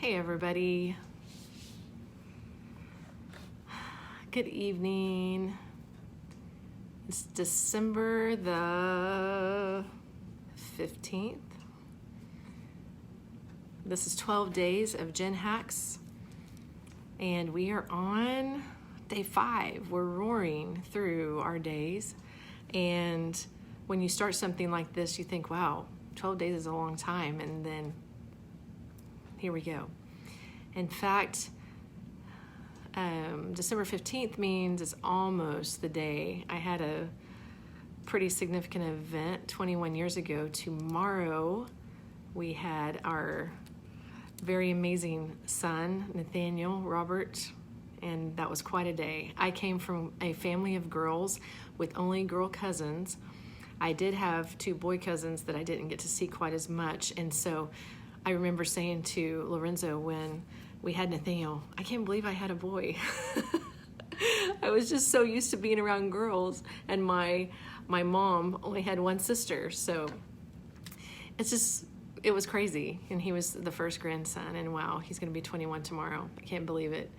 Hey everybody, good evening. It's December the 15th. This is 12 days of Gen Hacks, and we are on day 5. We're roaring through our days, and when you start something like this, you think, wow, 12 days is a long time, and then here we go. In fact, December 15th means it's almost the day. I had a pretty significant event 21 years ago. Tomorrow, we had our very amazing son, Nathaniel Robert, and that was quite a day. I came from a family of girls with only girl cousins. I did have 2 boy cousins that I didn't get to see quite as much, and so I remember saying to Lorenzo when we had Nathaniel, I can't believe I had a boy. I was just so used to being around girls, and my mom only had 1 sister, so it was crazy. And he was the first grandson, and wow, he's gonna be 21 tomorrow. I can't believe it.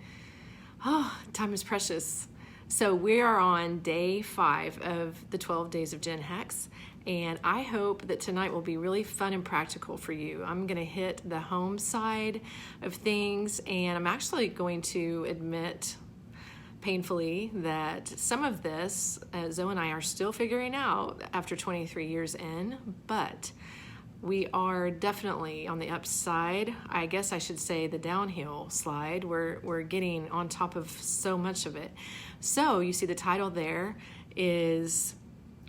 Oh, time is precious. So we are on day 5 of the 12 days of Gen Hacks, and I hope that tonight will be really fun and practical for you. I'm going to hit the home side of things, and I'm actually going to admit painfully that some of this, Zoe and I are still figuring out after 23 years in, but we are definitely on the upside. I guess I should say the downhill slide. We're getting on top of so much of it. So you see the title there is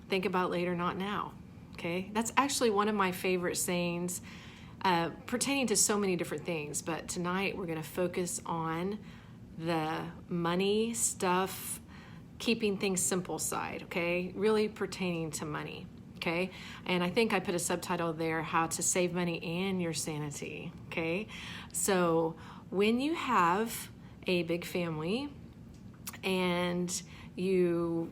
Think About Later, Not Now. Okay, that's actually one of my favorite sayings pertaining to so many different things. But tonight we're going to focus on the money stuff, keeping things simple side. Okay, really pertaining to money. Okay, and I think I put a subtitle there, how to save money and your sanity. Okay, so when you have a big family and you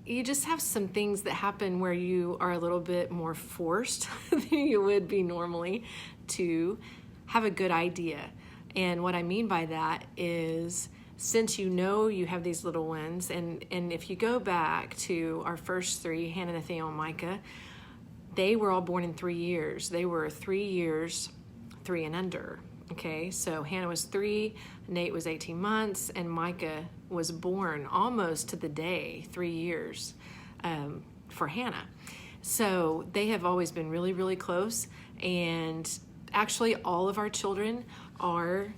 just have some things that happen where you are a little bit more forced than you would be normally to have a good idea. And what I mean by that is, since you know you have these little ones, and if you go back to our first 3, Hannah, Nathaniel, and Micah, they were all born in 3 years. They were 3 years, 3 and under. Okay, so Hannah was 3, Nate was 18 months, and Micah was born almost to the day, 3 years for Hannah. So they have always been really, really close, and actually all of our children are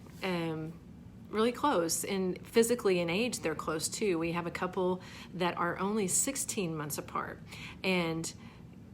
really close, and physically in age they're close too. We have a couple that are only 16 months apart, and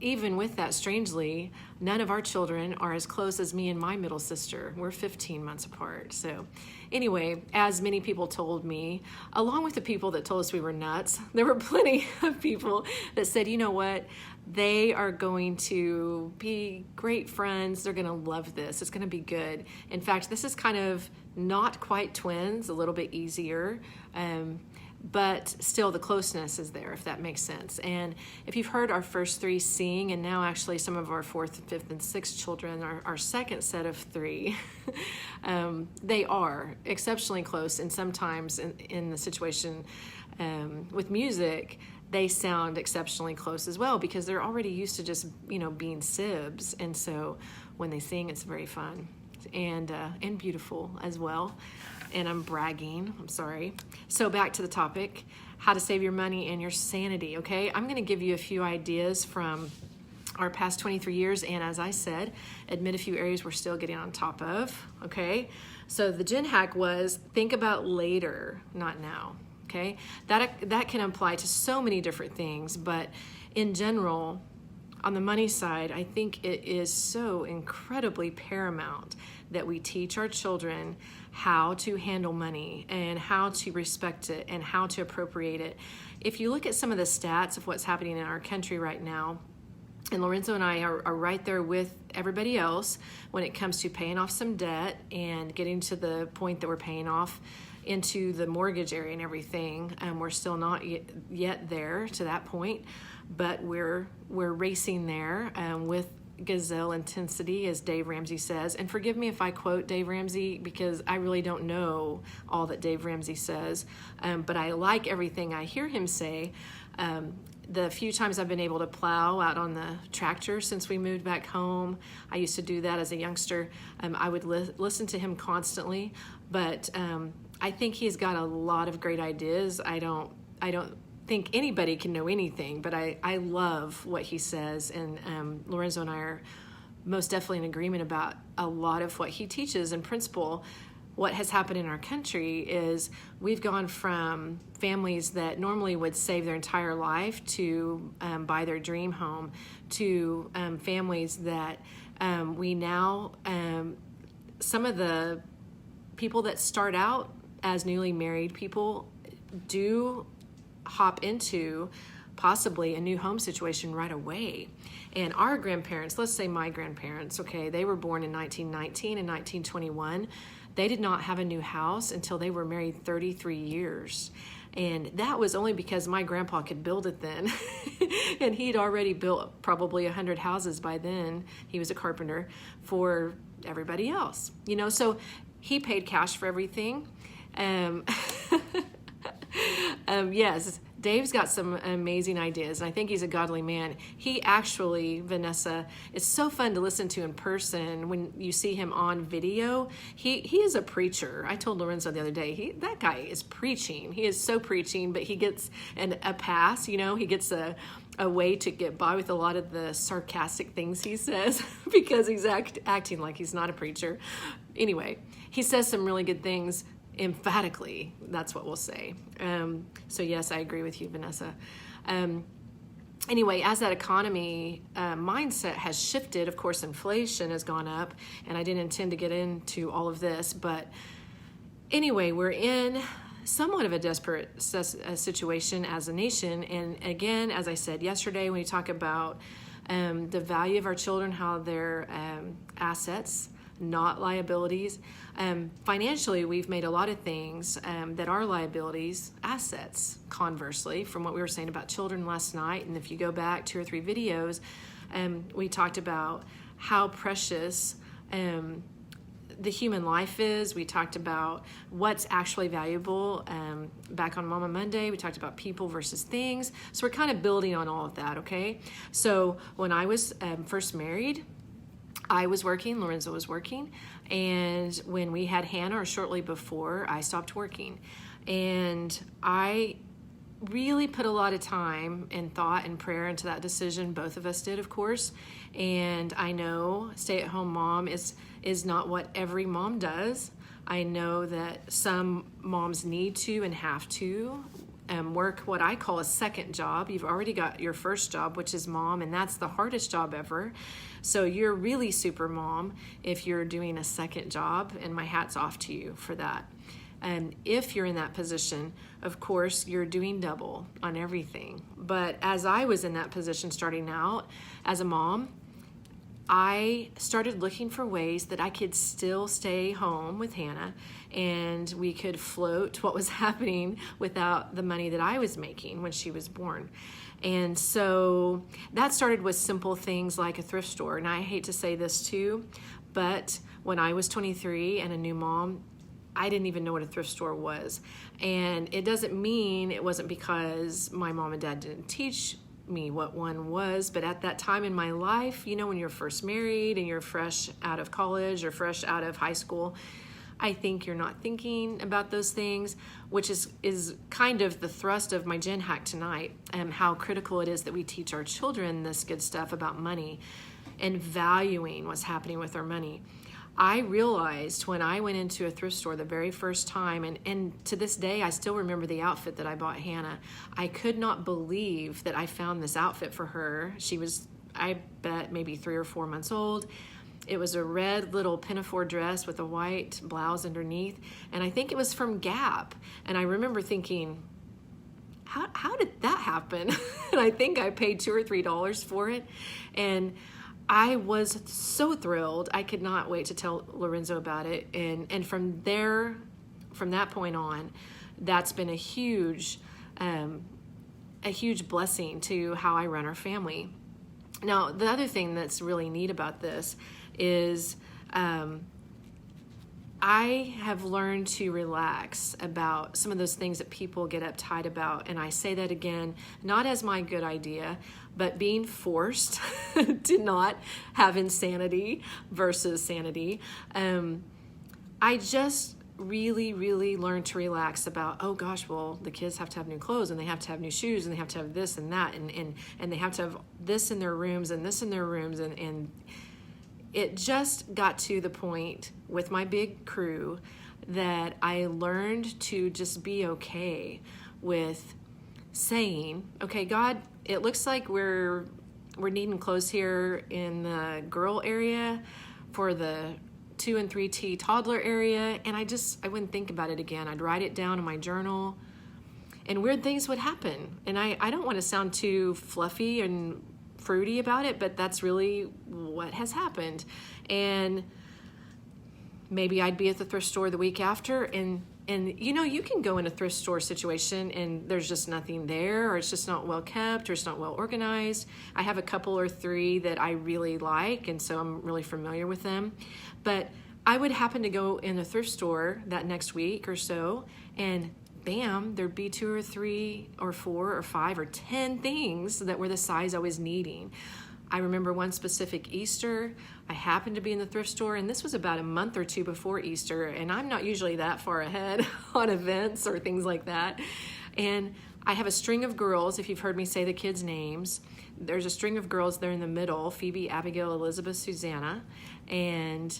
even with that, strangely, none of our children are as close as me and my middle sister. We're 15 months apart. So anyway, as many people told me, along with the people that told us we were nuts, there were plenty of people that said, you know what, they are going to be great friends. They're going to love this. It's going to be good. In fact, this is kind of not quite twins, a little bit easier. But still the closeness is there, if that makes sense. And if you've heard our first 3 sing, and now actually some of our 4th, 5th, and 6th children, our second set of 3, they are exceptionally close. And sometimes in the situation with music, they sound exceptionally close as well, because they're already used to just, being sibs. And so when they sing, it's very fun and beautiful as well. And I'm bragging, I'm sorry. So back to the topic, how to save your money and your sanity, okay? I'm gonna give you a few ideas from our past 23 years, and as I said, admit a few areas we're still getting on top of, okay? So the Gen Hack was think about later, not now, okay? That can apply to so many different things, but in general, on the money side, I think it is so incredibly paramount that we teach our children how to handle money and how to respect it and how to appropriate it. If you look at some of the stats of what's happening in our country right now, and Lorenzo and I are right there with everybody else when it comes to paying off some debt and getting to the point that we're paying off into the mortgage area and everything. We're still not yet there to that point, but we're racing there with gazelle intensity, as Dave Ramsey says. And forgive me if I quote Dave Ramsey, because I really don't know all that Dave Ramsey says, but I like everything I hear him say. The few times I've been able to plow out on the tractor since we moved back home, I used to do that as a youngster. I would listen to him constantly, but I think he's got a lot of great ideas. I don't think anybody can know anything, but I love what he says, and Lorenzo and I are most definitely in agreement about a lot of what he teaches. In principle, what has happened in our country is we've gone from families that normally would save their entire life to buy their dream home, to families that we now, some of the people that start out as newly married people do hop into possibly a new home situation right away. And our grandparents, let's say my grandparents, okay, they were born in 1919 and 1921. They did not have a new house until they were married 33 years. And that was only because my grandpa could build it then. And he'd already built probably 100 houses by then. He was a carpenter for everybody else, you know, so he paid cash for everything. Yes, Dave's got some amazing ideas, and I think he's a godly man. He actually, Vanessa, is so fun to listen to in person. When you see him on video, he is a preacher. I told Lorenzo the other day, that guy is preaching. He is so preaching, but he gets a pass, you know, he gets a way to get by with a lot of the sarcastic things he says because he's acting like he's not a preacher. Anyway, he says some really good things emphatically, that's what we'll say. So yes, I agree with you, Vanessa. Anyway, as that economy mindset has shifted, of course, inflation has gone up, and I didn't intend to get into all of this, but anyway, we're in somewhat of a desperate situation as a nation. And again, as I said yesterday, when we talk about the value of our children, how they're assets, not liabilities. Financially, we've made a lot of things that are liabilities, assets, conversely, from what we were saying about children last night. And if you go back 2 or 3 videos, we talked about how precious the human life is. We talked about what's actually valuable. Back on Mama Monday, we talked about people versus things. So we're kind of building on all of that, okay? So when I was first married, I was working, Lorenzo was working, and when we had Hannah, or shortly before, I stopped working. And I really put a lot of time and thought and prayer into that decision. Both of us did, of course. And I know stay-at-home mom is not what every mom does. I know that some moms need to and have to work what I call a second job. You've already got your first job, which is mom, and that's the hardest job ever. So you're really super mom if you're doing a second job, and my hat's off to you for that. And if you're in that position, of course, you're doing double on everything. But as I was in that position starting out as a mom, I started looking for ways that I could still stay home with Hannah and we could float what was happening without the money that I was making when she was born. And so that started with simple things like a thrift store. And I hate to say this too, but when I was 23 and a new mom, I didn't even know what a thrift store was. And it doesn't mean it wasn't because my mom and dad didn't teach me what one was, but at that time in my life, you know, when you're first married and you're fresh out of college or fresh out of high school, I think you're not thinking about those things, which is kind of the thrust of my Gen Hack tonight, and how critical it is that we teach our children this good stuff about money and valuing what's happening with our money. I realized when I went into a thrift store the very first time, and to this day, I still remember the outfit that I bought Hannah. I could not believe that I found this outfit for her. She was, I bet, maybe 3 or 4 months old. It was a red little pinafore dress with a white blouse underneath, and I think it was from Gap. And I remember thinking, how did that happen? And I think I paid $2 or $3 for it. And I was so thrilled. I could not wait to tell Lorenzo about it. And from that point on, that's been a huge blessing to how I run our family. Now, the other thing that's really neat about this is I have learned to relax about some of those things that people get uptight about. And I say that again, not as my good idea, but being forced to not have insanity versus sanity. I just really learned to relax about, oh gosh, well, the kids have to have new clothes and they have to have new shoes and they have to have this and that and they have to have this in their rooms and this in their rooms and it just got to the point with my big crew that I learned to just be okay with saying, okay, God, it looks like we're needing clothes here in the girl area for the 2 and 3T toddler area, and I wouldn't think about it again. I'd write it down in my journal, and weird things would happen. And I don't want to sound too fluffy and fruity about it, but that's really what has happened. And maybe I'd be at the thrift store the week after, and you can go in a thrift store situation and there's just nothing there, or it's just not well kept, or it's not well organized. I have a couple or three that I really like, and so I'm really familiar with them. But I would happen to go in the thrift store that next week or so, and bam, there'd be 2 or 3 or 4 or 5 or 10 things that were the size I was needing. I remember one specific Easter, I happened to be in the thrift store, and this was about a month or 2 before Easter, and I'm not usually that far ahead on events or things like that. And I have a string of girls, if you've heard me say the kids' names, there's a string of girls there in the middle, Phoebe, Abigail, Elizabeth, Susanna, and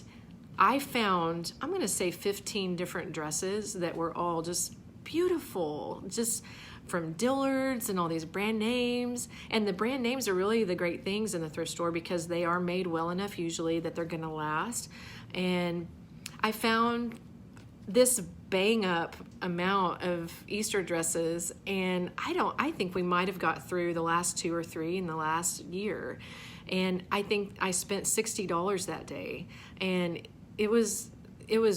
I found, I'm going to say 15 different dresses that were all just beautiful, just from Dillard's and all these brand names. And the brand names are really the great things in the thrift store because they are made well enough usually that they're going to last. And I found this bang up amount of Easter dresses, and I think we might have got through the last 2 or 3 in the last year. And I think I spent $60 that day, and it was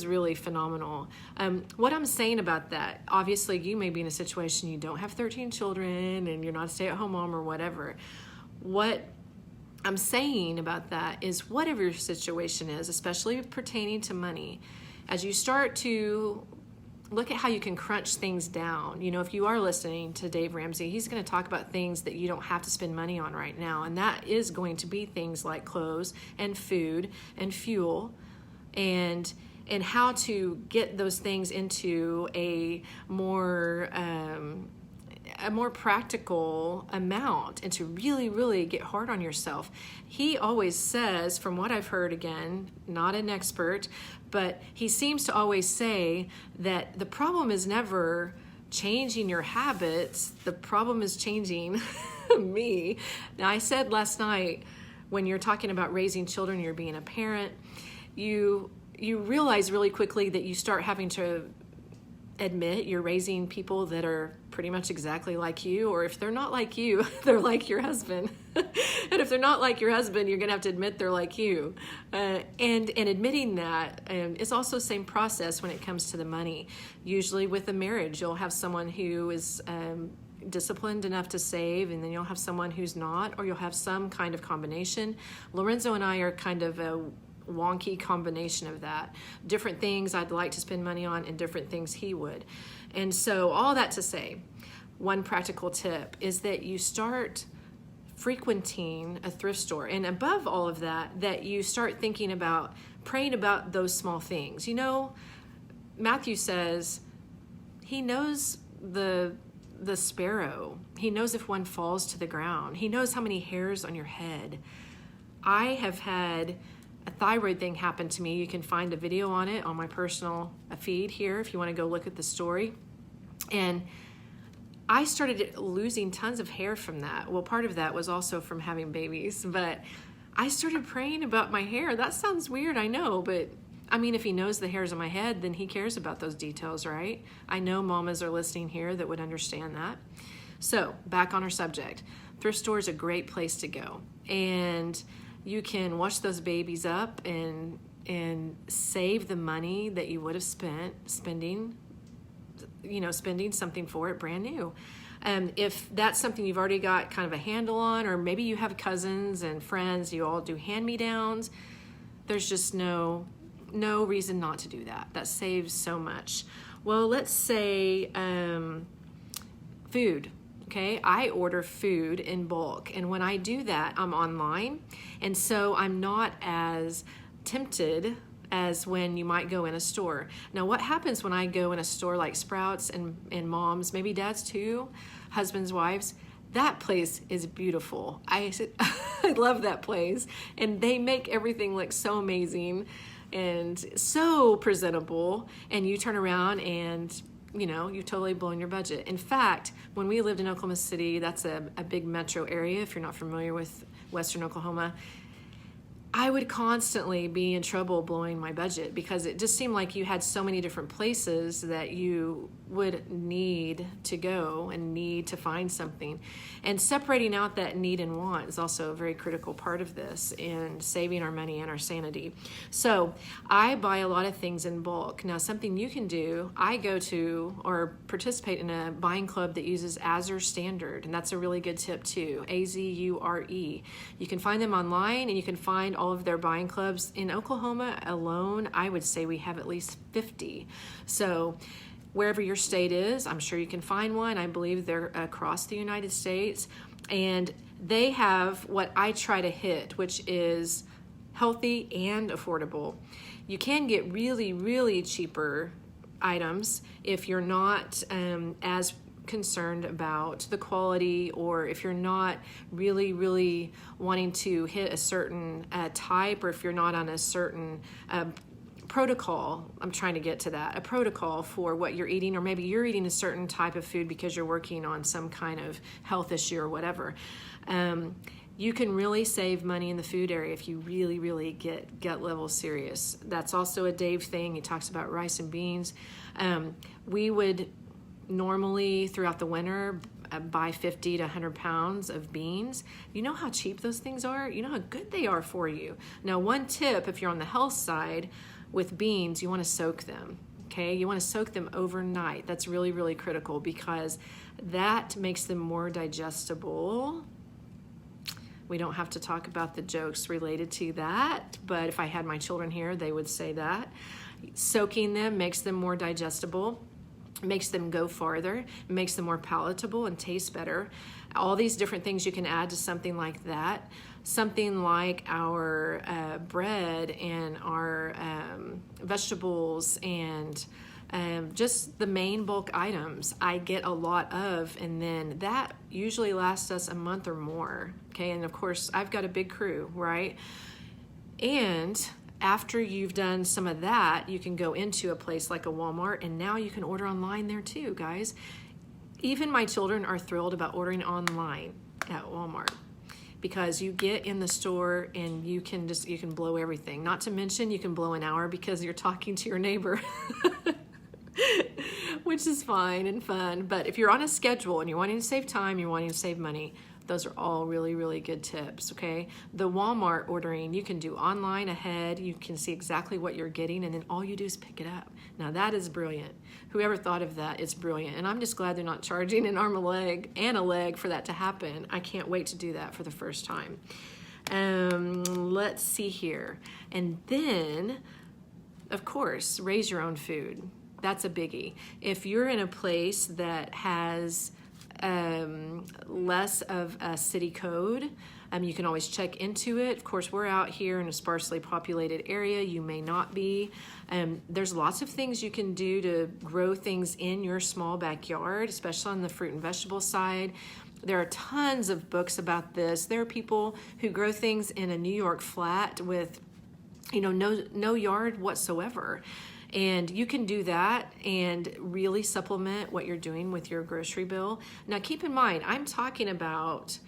really phenomenal. What I'm saying about that, obviously you may be in a situation you don't have 13 children and you're not a stay-at-home mom or whatever. What I'm saying about that is whatever your situation is, especially pertaining to money, as you start to look at how you can crunch things down. If you are listening to Dave Ramsey, he's going to talk about things that you don't have to spend money on right now. And that is going to be things like clothes and food and fuel and how to get those things into a more practical amount, and to really get hard on yourself. He always says, from what I've heard, again, not an expert, but he seems to always say that the problem is never changing your habits. The problem is changing me. Now, I said last night, when you're talking about raising children, you're being a parent, you realize really quickly that you start having to admit you're raising people that are pretty much exactly like you, or if they're not like you, they're like your husband. And if they're not like your husband, you're going to have to admit they're like you. And admitting that is also the same process when it comes to the money. Usually with a marriage, you'll have someone who is disciplined enough to save, and then you'll have someone who's not, or you'll have some kind of combination. Lorenzo and I are kind of a wonky combination of that. Different things I'd like to spend money on and different things he would. And so all that to say, one practical tip is that you start frequenting a thrift store, and above all of that, that you start thinking about praying about those small things. Matthew says he knows the sparrow. He knows if one falls to the ground. He knows how many hairs on your head. I have had a thyroid thing happened to me. You can find a video on it on my personal feed here if you want to go look at the story. And I started losing tons of hair from that. Well, part of that was also from having babies, but I started praying about my hair. That sounds weird, I know, but if he knows the hairs on my head, then he cares about those details, right? I know mamas are listening here that would understand that. So back on our subject, thrift store is a great place to go. And you can wash those babies up and save the money that you would have spending something for it brand new. If that's something you've already got kind of a handle on, or maybe you have cousins and friends, you all do hand-me-downs, there's just no reason not to do that. That saves so much. Well, let's say food. Okay, I order food in bulk, and when I do that, I'm online, and so I'm not as tempted as when you might go in a store. Now, what happens when I go in a store like Sprouts and Moms, maybe dads too, husbands, wives, that place is beautiful. I love that place, and they make everything look so amazing and so presentable, and you turn around and you've totally blown your budget. In fact, when we lived in Oklahoma City, that's a big metro area, if you're not familiar with Western Oklahoma, I would constantly be in trouble blowing my budget because it just seemed like you had so many different places that you would need to go and need to find something. And separating out that need and want is also a very critical part of this in saving our money and our sanity. So I buy a lot of things in bulk. Now, something you can do, I go to or participate in a buying club that uses Azure Standard, and that's a really good tip too, Azure. You can find them online, and you can find all of their buying clubs. In Oklahoma alone, I would say we have at least 50. So wherever your state is, I'm sure you can find one. I believe they're across the United States, and they have what I try to hit, which is healthy and affordable. You can get really, really cheaper items if you're not as concerned about the quality, or if you're not really wanting to hit a certain type, or if you're not on a certain protocol. I'm trying to get to that, a protocol for what you're eating, or maybe you're eating a certain type of food because you're working on some kind of health issue or whatever. You can really save money in the food area if you really get gut level serious. That's also a Dave thing. He talks about rice and beans. We would normally throughout the winter buy 50 to 100 pounds of beans. You know how cheap those things are? You know how good they are for you. Now, one tip, if you're on the health side with beans, you want to soak them. Okay, you want to soak them overnight. That's really critical because that makes them more digestible. We don't have to talk about the jokes related to that, but if I had my children here, they would say that. Soaking them makes them more digestible, makes them go farther, makes them more palatable and taste better. All these different things you can add to something like that. Something like our bread and our vegetables and just the main bulk items I get a lot of, and then that usually lasts us a month or more. Okay, and of course I've got a big crew, right? And after you've done some of that, you can go into a place like a Walmart, and now you can order online there too, guys. Even my children are thrilled about ordering online at Walmart because you get in the store and you can blow everything. Not to mention you can blow an hour because you're talking to your neighbor, which is fine and fun. But if you're on a schedule and you're wanting to save time, you're wanting to save money, those are all really good tips, okay? The Walmart ordering, you can do online ahead. You can see exactly what you're getting, and then all you do is pick it up. Now, that is brilliant. Whoever thought of that, it's brilliant. And I'm just glad they're not charging an arm, a leg, and a leg for that to happen. I can't wait to do that for the first time. Let's see here. And then, of course, raise your own food. That's a biggie. If you're in a place that has less of a city code, you can always check into it. Of course, we're out here in a sparsely populated area. You may not be. There's lots of things you can do to grow things in your small backyard, especially on the fruit and vegetable side. There are tons of books about this. There are people who grow things in a New York flat with, no yard whatsoever. And you can do that and really supplement what you're doing with your grocery bill. Now, keep in mind, I'm talking about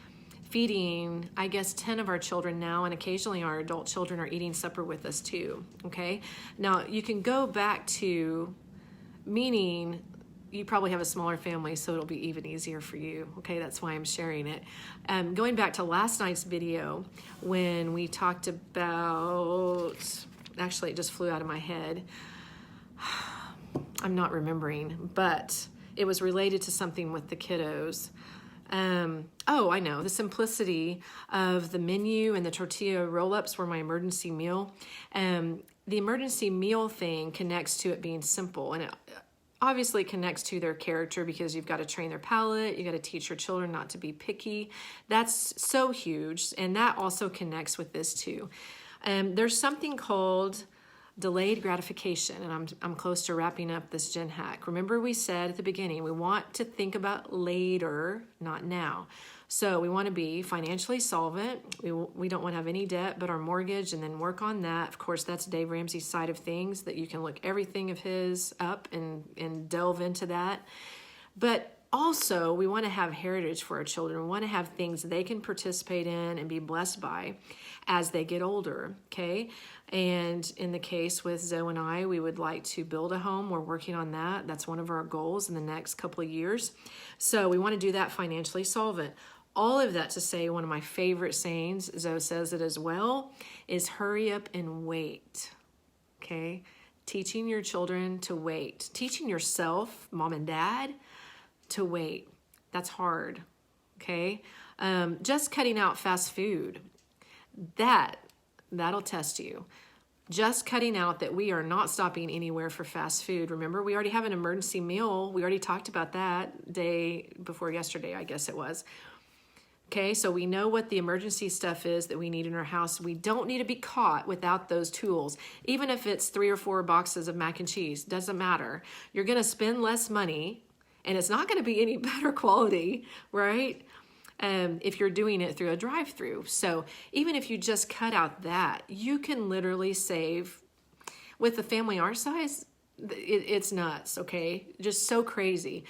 feeding, 10 of our children now, and occasionally our adult children are eating supper with us too, okay? Now, you can go back to, meaning you probably have a smaller family, so it'll be even easier for you, okay? That's why I'm sharing it. Going back to last night's video, when we talked about, actually it just flew out of my head, I'm not remembering, but it was related to something with the kiddos. Oh, I know. The simplicity of the menu and the tortilla roll-ups were my emergency meal. The emergency meal thing connects to it being simple, and it obviously connects to their character because you've got to train their palate. You got to teach your children not to be picky. That's so huge, and that also connects with this too. There's something called delayed gratification, and I'm close to wrapping up this Gen Hack. Remember we said at the beginning, we want to think about later, not now. So we want to be financially solvent. We don't want to have any debt but our mortgage, and then work on that. Of course, that's Dave Ramsey's side of things, that you can look everything of his up and delve into that. But also, we want to have heritage for our children. We want to have things they can participate in and be blessed by as they get older, okay? And in the case with Zoe and I, we would like to build a home. We're working on that. That's one of our goals in the next couple of years. So we want to do that financially solvent. All of that to say, one of my favorite sayings, Zoe says it as well, is hurry up and wait, okay? Teaching your children to wait. Teaching yourself, mom and dad, to wait. That's hard, okay? Just cutting out fast food, that'll test you. Just cutting out that we are not stopping anywhere for fast food. Remember, we already have an emergency meal. We already talked about that day before yesterday, I guess it was. Okay, so we know what the emergency stuff is that we need in our house. We don't need to be caught without those tools. Even if it's 3 or 4 boxes of mac and cheese, doesn't matter. You're gonna spend less money, and it's not gonna be any better quality, right? If you're doing it through a drive-through. So even if you just cut out that, you can literally save, with a family our size, it's nuts, okay? Just so crazy.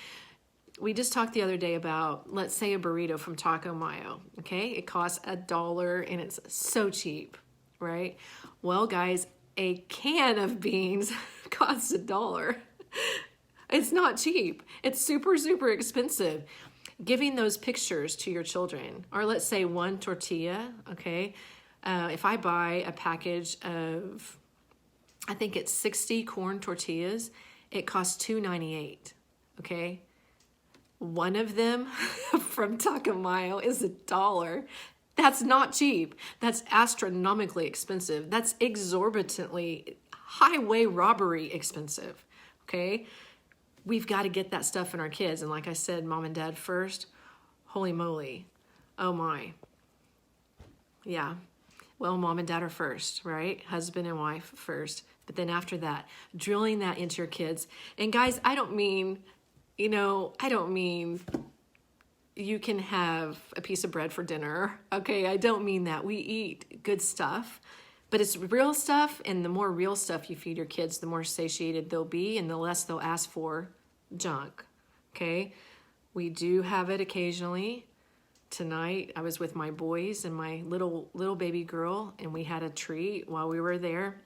We just talked the other day about, let's say, a burrito from Taco Mayo, okay? It costs $1 and it's so cheap, right? Well, guys, a can of beans costs $1. It's not cheap. It's super, super expensive. Giving those pictures to your children, or let's say one tortilla, okay? If I buy a package of, I think it's 60 corn tortillas, it costs $2.98, okay? One of them from Taco Mayo is $1. That's not cheap. That's astronomically expensive. That's exorbitantly highway robbery expensive, okay? We've got to get that stuff in our kids. And like I said, mom and dad first. Holy moly. Oh my. Yeah. Well, mom and dad are first, right? Husband and wife first. But then after that, drilling that into your kids. And guys, I don't mean you can have a piece of bread for dinner. Okay, I don't mean that. We eat good stuff, but it's real stuff, and the more real stuff you feed your kids, the more satiated they'll be and the less they'll ask for junk, okay? We do have it occasionally. Tonight, I was with my boys and my little baby girl, and we had a treat while we were there.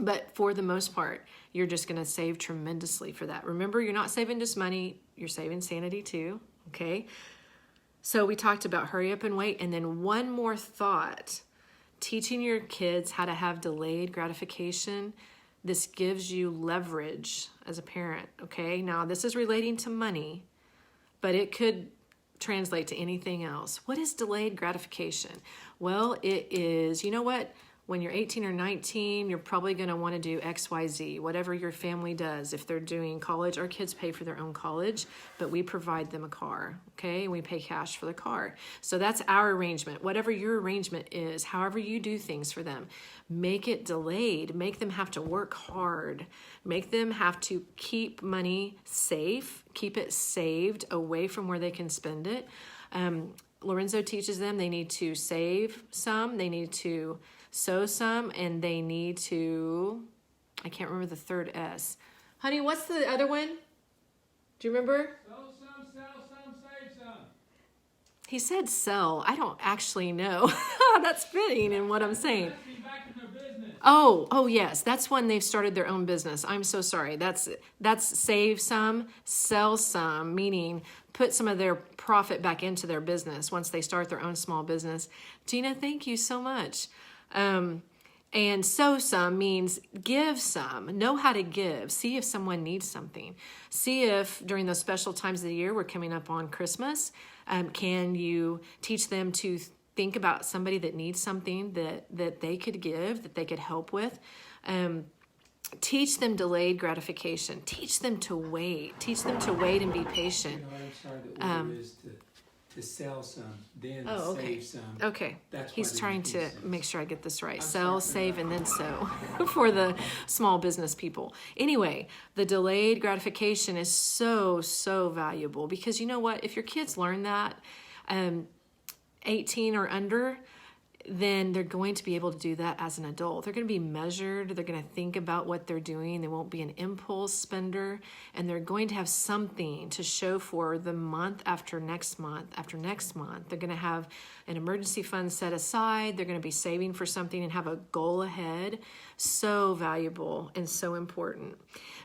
But for the most part, you're just going to save tremendously for that. Remember, you're not saving just money, you're saving sanity too, okay? So we talked about hurry up and wait. And then one more thought, teaching your kids how to have delayed gratification. This gives you leverage as a parent, okay? Now, this is relating to money, but it could translate to anything else. What is delayed gratification? Well, it is, you know what? When you're 18 or 19, you're probably going to want to do X, Y, Z, whatever your family does. If they're doing college, our kids pay for their own college, but we provide them a car, okay? And we pay cash for the car. So that's our arrangement. Whatever your arrangement is, however you do things for them, make it delayed. Make them have to work hard. Make them have to keep money safe, keep it saved away from where they can spend it. Lorenzo teaches them they need to save some, they need to sow some, and they need to, I can't remember the third S. Honey, what's the other one? Do you remember? Sow some, sell some, save some. He said sell. I don't actually know. That's fitting in what I'm saying. Back in their business. Oh yes, that's when they've started their own business. I'm so sorry. That's save some, sell some, meaning put some of their profit back into their business once they start their own small business. Gina, thank you so much. And sow some means give some. Know how to give. See if someone needs something. See if during those special times of the year, we're coming up on Christmas, can you teach them to think about somebody that needs something that they could give, that they could help with. Teach them delayed gratification. Teach them to wait. Teach them to wait and be patient. I'm sorry, the order is to sell some, then save some. Okay. That's why He's they trying do to things. make sure I get this right. I'm Sell, sorry save, for and then sow for the small business people. Anyway, the delayed gratification is so, so valuable because you know what? If your kids learn that, 18 or under, then they're going to be able to do that as an adult. They're going to be measured. They're going to think about what they're doing. They won't be an impulse spender. And they're going to have something to show for the month after next month after next month. They're going to have an emergency fund set aside. They're going to be saving for something and have a goal ahead. So valuable and so important.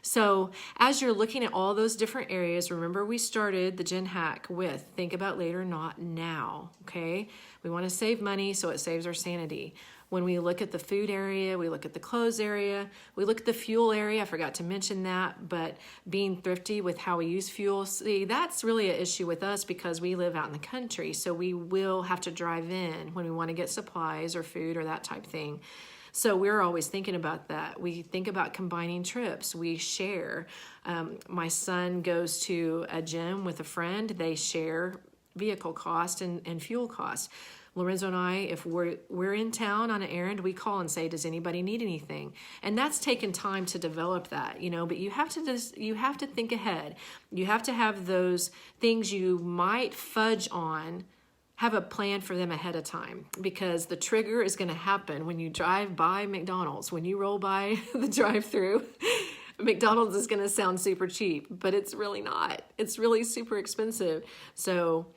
So as you're looking at all those different areas, remember we started the Gen Hack with think about later, not now, okay? We want to save money so it saves our sanity. When we look at the food area, we look at the clothes area, we look at the fuel area. I forgot to mention that, but being thrifty with how we use fuel, see, that's really an issue with us because we live out in the country. So we will have to drive in when we want to get supplies or food or that type thing. So we're always thinking about that. We think about combining trips. We share. My son goes to a gym with a friend. They share vehicle cost and fuel cost. Lorenzo and I, if we're in town on an errand, we call and say, does anybody need anything? And that's taken time to develop that, you know, but you have to think ahead. You have to have those things you might fudge on, have a plan for them ahead of time, because the trigger is going to happen when you drive by McDonald's. When you roll by the drive-through, McDonald's is going to sound super cheap, but it's really not. It's really super expensive. So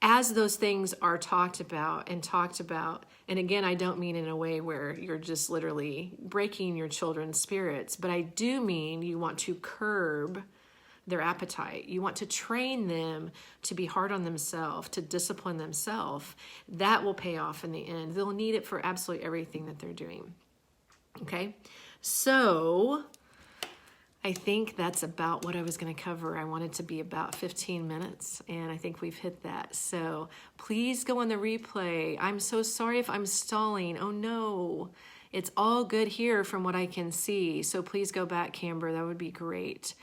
as those things are talked about, and again, I don't mean in a way where you're just literally breaking your children's spirits, but I do mean you want to curb their appetite. You want to train them to be hard on themselves, to discipline themselves. That will pay off in the end. They'll need it for absolutely everything that they're doing. Okay? So I think that's about what I was going to cover. I wanted to be about 15 minutes, and I think we've hit that. So please go on the replay. I'm so sorry if I'm stalling. Oh no. It's all good here from what I can see. So please go back, Camber. That would be great.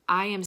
I am